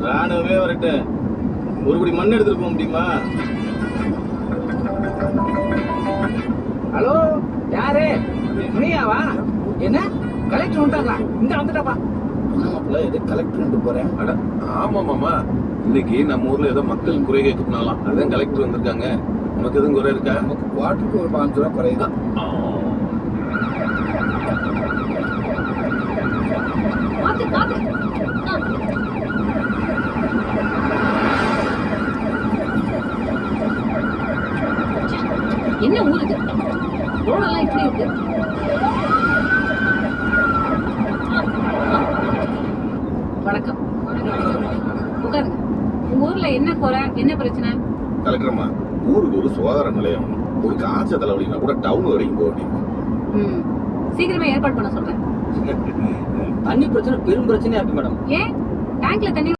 ராணுவமே வரட்டும், ஒருபடி மண் எடுத்துட்டு போக முடியுமா? ஹலோ, யாரு? நீயாவா? என்ன கலெக்டர் வந்துட்டாங்களா? இந்த வந்துட்டாப்பா. எது கலெக்டர் போறேன்? அட ஆமா மாமா, இன்னைக்கு நம்ம ஊர்ல ஏதோ மக்கள் குறை கேட்கணும்னாலாம், அதான் கலெக்டர் வந்திருக்காங்க. உனக்கு எதுவும் குறை இருக்கா? நமக்கு குவார்டருக்கு ஒரு 5 ரூபா குறையுதான். என்ன ஊர் இது? ரோடெல்லாம் இப்படி இருக்கு. வணக்கம், உட்காருங்க. உங்க ஊர்ல என்ன குறை, என்ன பிரச்சனை? கலெக்டர்மா, ஊருக்கு ஒரு சுகாதார நிலையம், ஒரு காய்ச்ச தலைவலினா கூட டவுன் வரைக்கும் போக முடியும். சீக்கிரமே ஏற்பாடு பண்ண சொல்றேன். தண்ணி பிரச்சனை பெரும் பிரச்சனையா இருக்கு மேடம். ஏன் டேங்க்ல தண்ணி